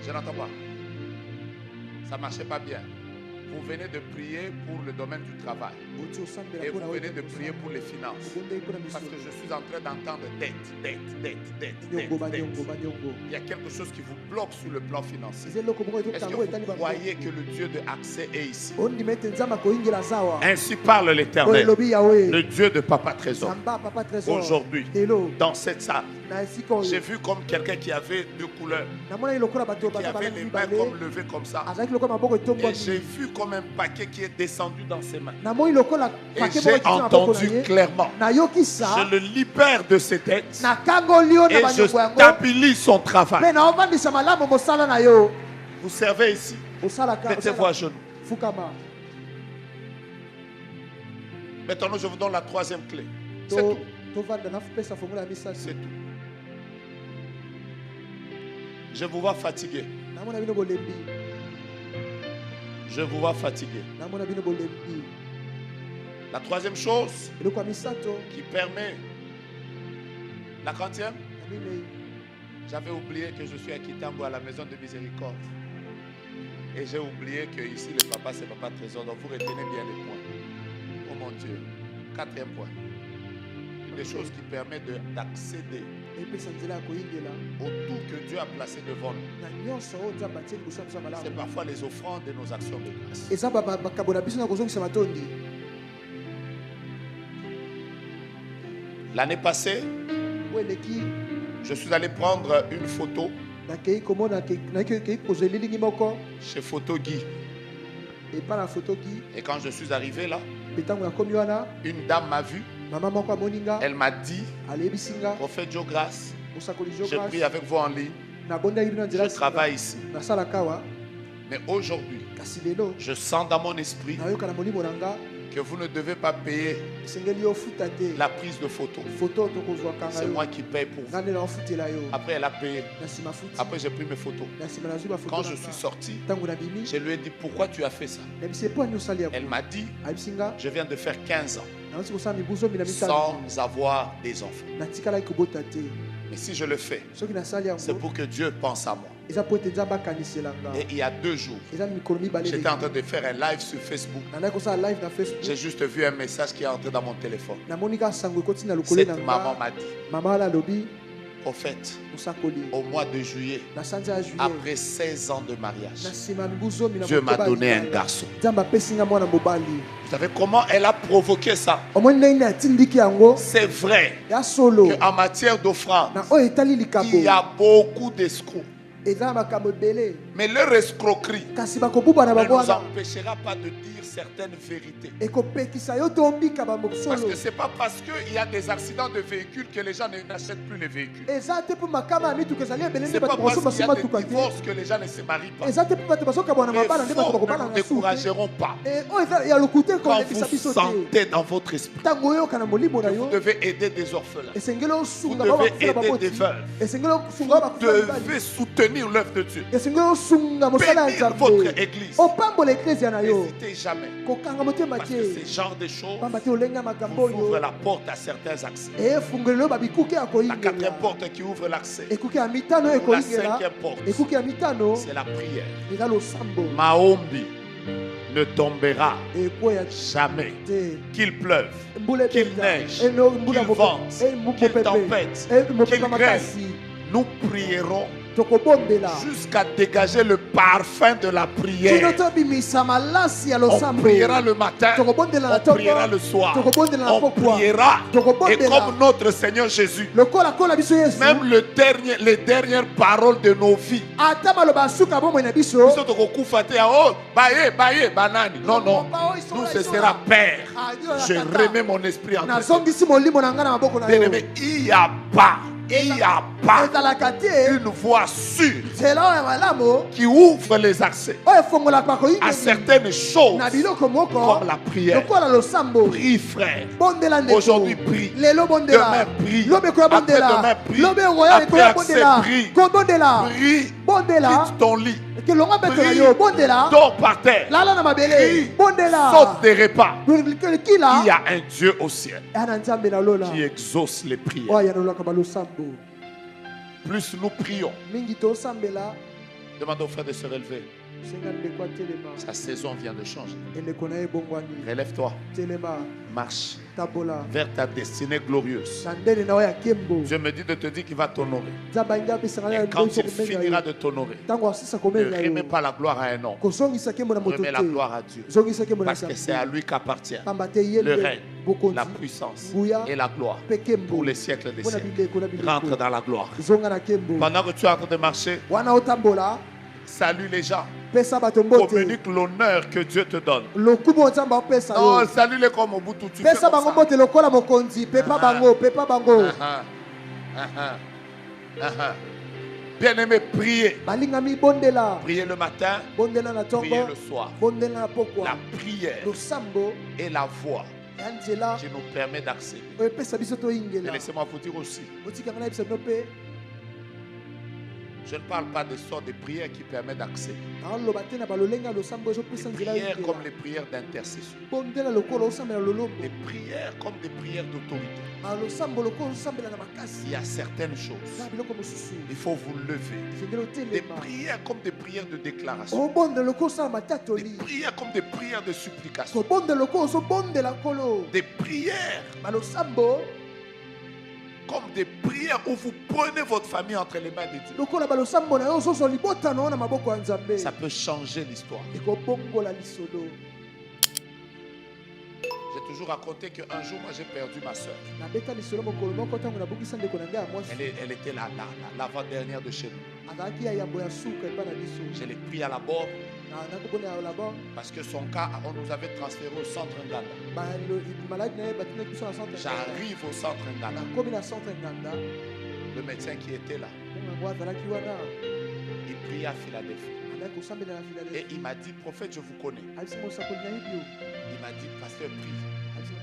Je n'entends pas. Ça ne marchait pas bien. Vous venez de prier pour le domaine du travail. Et vous venez de prier pour les finances. Parce que je suis en train d'entendre dette. Il y a quelque chose qui vous bloque sur le plan financier. Est-ce que vous croyez que le Dieu de accès est ici? Ainsi parle l'Éternel, le Dieu de Papa Trésor. Aujourd'hui, dans cette salle, j'ai vu comme quelqu'un qui avait deux couleurs, qui avait les mains comme levées comme ça. Et j'ai vu comme un paquet qui est descendu dans ses mains. Et j'ai entendu clairement, je le libère de ses dettes et je stabilise son travail. Vous servez ici, mettez-vous à genoux. Maintenant, je vous donne la troisième clé. C'est tout. C'est tout. Je vous vois fatigué. Je vous vois fatigué. La troisième chose qui permet la 40e, j'avais oublié que je suis à Kitambo à la maison de miséricorde. Et j'ai oublié que ici le papa c'est Papa Trésor. Donc vous retenez bien les points. Oh mon Dieu. 4e point. Une des choses qui permet d'accéder au tout que Dieu a placé devant nous. C'est parfois les offrandes de nos actions de grâce. L'année passée, je suis allé prendre une photo chez Photo Guy. Et quand je suis arrivé là, une dame m'a vu. Elle m'a dit, prophète Joe Grace, je prie avec vous en ligne. Je travaille ici. Mais aujourd'hui, je sens dans mon esprit que vous ne devez pas payer la prise de photo. C'est moi qui paye pour vous. Après, elle a payé. Après, j'ai pris mes photos. Quand je suis sorti, je lui ai dit, pourquoi tu as fait ça? Elle m'a dit, je viens de faire 15 ans sans avoir des enfants. Mais si je le fais, c'est pour que Dieu pense à moi. Et il y a 2 jours, j'étais en train de faire un live sur Facebook. J'ai juste vu un message qui est entré dans mon téléphone. Cette maman m'a dit, prophète, au mois de juillet, après 16 ans de mariage, Dieu m'a donné un garçon. Vous savez comment elle a provoqué ça? C'est vrai qu'en matière d'offrande, il y a beaucoup d'escrocs. Mais leur escroquerie ne nous empêchera pas de dire certaines vérités. Parce que ce n'est pas parce qu'il y a des accidents de véhicules que les gens n'achètent plus les véhicules. Ce n'est pas parce qu'il y a des divorces que les gens ne se marient pas. Mais ne décourageront pas. Quand vous sentez dans votre esprit que vous devez aider des orphelins, vous devez aider des veuves, vous devez soutenir l'œuvre de Dieu, bénir votre église, n'hésitez jamais. Parce que ce genre de choses vous ouvre la porte à certains accès. La 4e porte qui ouvre l'accès, ou la 5e porte, c'est la prière. Maombi ne tombera jamais. Qu'il pleuve, qu'il neige, qu'il vente, qu'il tempête, qu'il grêle, nous prierons jusqu'à dégager le parfum de la prière. On priera le matin, on priera le soir, on priera. Et comme notre Seigneur Jésus, même les dernières paroles de nos vies, non, non, nous ce sera Père. Je remets mon esprit en toi. Bien-aimé, il n'y a pas une voie sûre qui ouvre les accès à certaines choses comme la prière. Prie, frère. Aujourd'hui, prie. Demain, prie. Après-demain, prie. Après accès, prie. Prie. Quitte ton lit. Prie. Dors par terre. Prie. Saute des repas. Il y a un Dieu au ciel qui exauce les prières. Plus nous prions, demandons aux frères de se relever. Sa saison vient de changer. Relève-toi. Marche vers ta destinée glorieuse. Dieu me dit de te dire qu'il va t'honorer. Et quand il finira de t'honorer, ne remets pas la gloire à un homme. Remets la gloire à Dieu. Parce que c'est à lui qu'appartient le règne, la puissance et la gloire pour les siècles des siècles. Rentre dans la gloire. Pendant que tu es en train de marcher, salue les gens. Communique l'honneur que Dieu te donne. Non, salue-les comme au bout tout tu fais Bien-aimé, priez. Priez le matin, priez le soir. La prière est la voie qui nous permet d'accéder. Et laissez-moi vous dire aussi, je ne parle pas des sortes de prières qui permettent d'accéder. Des prières comme les prières d'intercession. Des prières comme des prières d'autorité. Il y a certaines choses. Il faut vous lever. Des prières comme des prières de déclaration. Des prières comme des prières de supplication. Des prières comme des prières où vous prenez votre famille entre les mains de Dieu. Ça peut changer l'histoire. J'ai toujours raconté qu'un jour, moi, j'ai perdu ma soeur. Elle était l'avant-dernière de chez nous. Je l'ai pris à la bord. Parce que son cas, on nous avait transféré au centre Nganda. J'arrive au centre Nganda. Le médecin qui était là, il prie à Philadelphie. Et il m'a dit, prophète, je vous connais. Il m'a dit, pasteur, prie.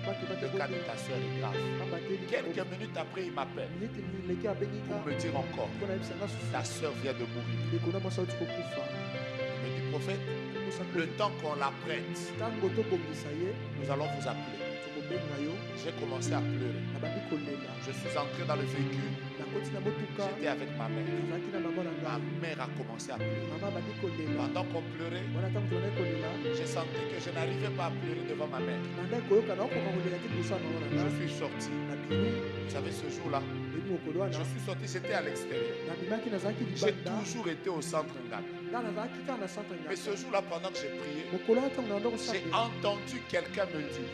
Le cas de ta soeur est grave. Quelques minutes après, il m'appelle pour me dire encore, ta soeur vient de mourir. Il me dit, prophète, le temps qu'on la prête, nous allons vous appeler. J'ai commencé à pleurer. Je suis entré dans le véhicule. J'étais avec ma mère. Ma mère a commencé à pleurer. Pendant qu'on pleurait, j'ai senti que je n'arrivais pas à pleurer devant ma mère. Je suis sorti. Vous savez, ce jour-là, je suis sorti, j'étais à l'extérieur. J'ai toujours été au centre Nganda. Mais ce jour-là, pendant que j'ai prié, j'ai entendu quelqu'un me dire,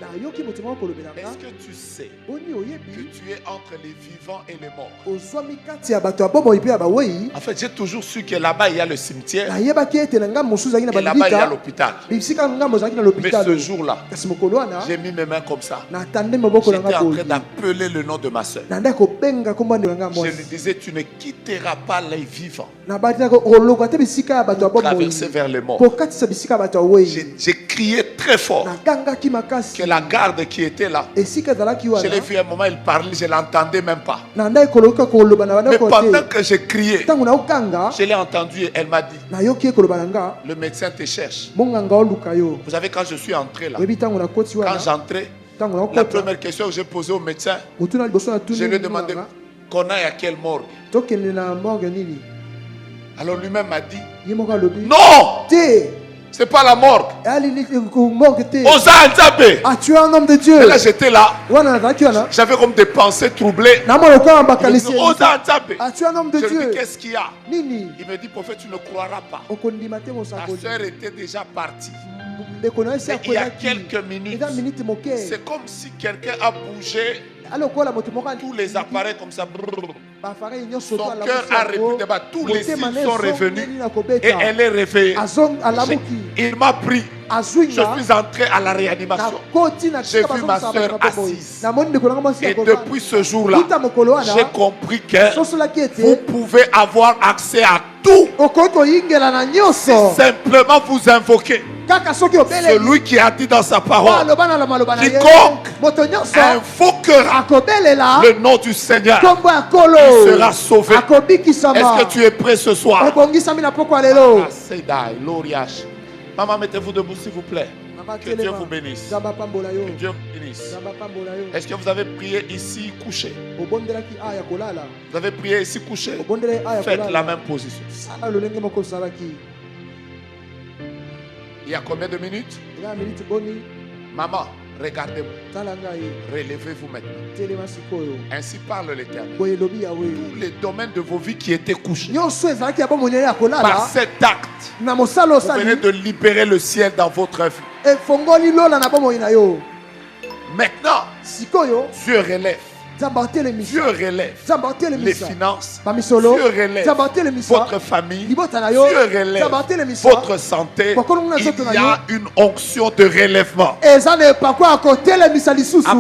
est-ce que tu sais que tu es entre les vivants et les morts? En fait, j'ai toujours su que là-bas, il y a le cimetière. Et là-bas, il y a l'hôpital. Mais ce jour-là, j'ai mis mes mains comme ça. J'étais en train d'appeler le nom de ma soeur. Je lui disais, tu ne quitteras pas les vivants. Traverser vers les morts. J'ai crié très fort que la garde qui était là, je l'ai vu à un moment, il parlait, je ne l'entendais même pas. Mais pendant que j'ai crié, je l'ai entendu et elle m'a dit, le médecin te cherche. Vous savez, quand je suis entré là, quand j'entrais, la première question que j'ai posée au médecin, je lui ai demandé qu'on aille à quelle morgue. Alors lui-même m'a dit, non, c'est pas la morgue. Tu es un homme de Dieu. Et là j'étais là. J'avais comme des pensées troublées. Tu es un homme de Dieu. Je lui Dieu. dis, qu'est-ce qu'il y a? Il me dit, prophète, tu ne croiras pas. Ta soeur était déjà partie. Mais il y a quelques minutes, c'est comme si quelqu'un a bougé tous les appareils comme ça. Son cœur a réputé, tous les cils sont revenus et elle est réveillée. Il m'a pris. Je suis entré à la réanimation. J'ai vu ma soeur assise. Et depuis ce jour-là, j'ai compris que vous pouvez avoir accès à tout. Si simplement vous invoquez celui qui a dit dans sa parole, quiconque invoquera le nom du Seigneur, il sera sauvé. Est-ce que tu es prêt ce soir? Maman, mettez-vous debout s'il vous plaît. Que Dieu vous bénisse. Que Dieu vous bénisse. Est-ce que vous avez prié ici couché? Vous avez prié ici couché? Faites la même position. Il y a combien de minutes? Maman, regardez-moi. Relevez-vous maintenant. Ainsi parle l'Éternel. Tous les domaines de vos vies qui étaient couchés. Par cet acte, vous venez de libérer le ciel dans votre vie. Maintenant, Dieu relève. Dieu relève les finances. Dieu relève votre famille. Dieu relève votre santé. Il y a une onction de relèvement. À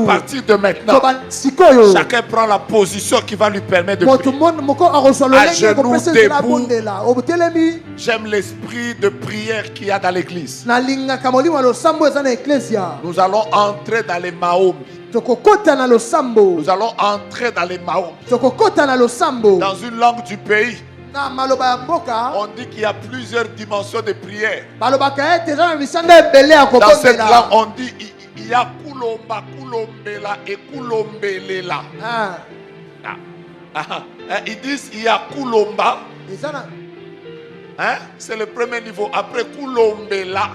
partir de maintenant, chacun prend la position qui va lui permettre de prier. À genoux, debout. J'aime l'esprit de prière qu'il y a dans l'église. Nous allons entrer dans les Mahom. Nous allons entrer dans les Mahom. Dans une langue du pays, on dit qu'il y a plusieurs dimensions de prière. Dans cette langue, on dit il y a Kulomba, Kulombela et Kulombelela. Ils disent il y a Kulomba. Hein? C'est le premier niveau. Après Kulombela,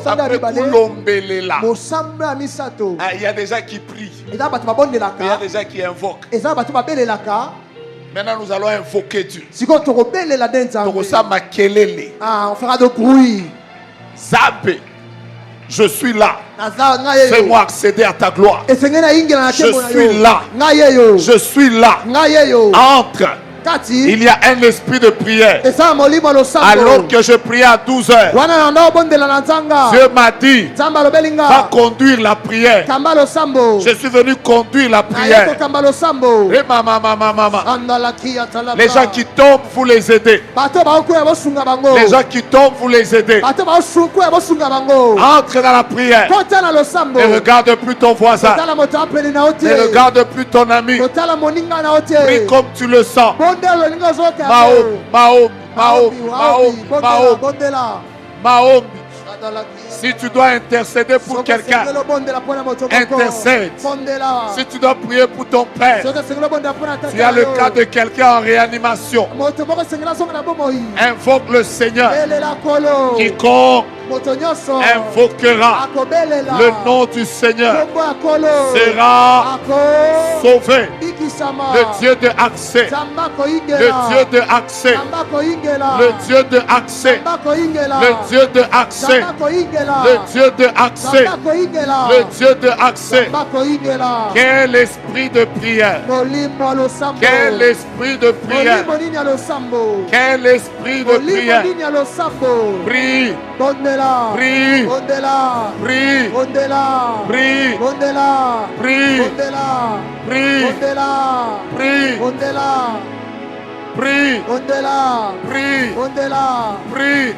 après Kulombelela, il y a des gens qui prient. Il y a des gens qui invoquent. Maintenant, nous allons invoquer Dieu. On fera de bruit. Zabé, je suis là. Fais-moi accéder à ta gloire. Je suis là. Je suis là. Entre. Il y a un esprit de prière. Alors que je priais à 12 heures, Dieu m'a dit, va conduire la prière. Je suis venu conduire la prière. Et les gens qui tombent, vous les aidez. Les gens qui tombent, vous les aidez. Entre dans la prière. Ne regarde plus ton voisin. Ne regarde plus ton ami. Prie comme tu le sens. Mahom. Si tu dois intercéder pour quelqu'un, intercède. Si tu dois prier pour ton père, tu as le cas de quelqu'un en réanimation, invoque le Seigneur. Quiconque invoquera le nom du Seigneur sera sauvé. Le Dieu de accès, le Dieu de accès, le Dieu de accès, le Dieu de accès, le Dieu de accès, le Dieu de accès. Quel esprit de prière, quel esprit de prière, quel esprit de prière. Prie, prie, prie, prie, prie, prie, prie, prie, prie, prie.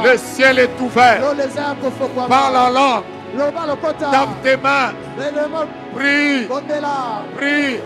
Le ciel est ouvert. Parle en langue. Tape tes mains. Prie, prie,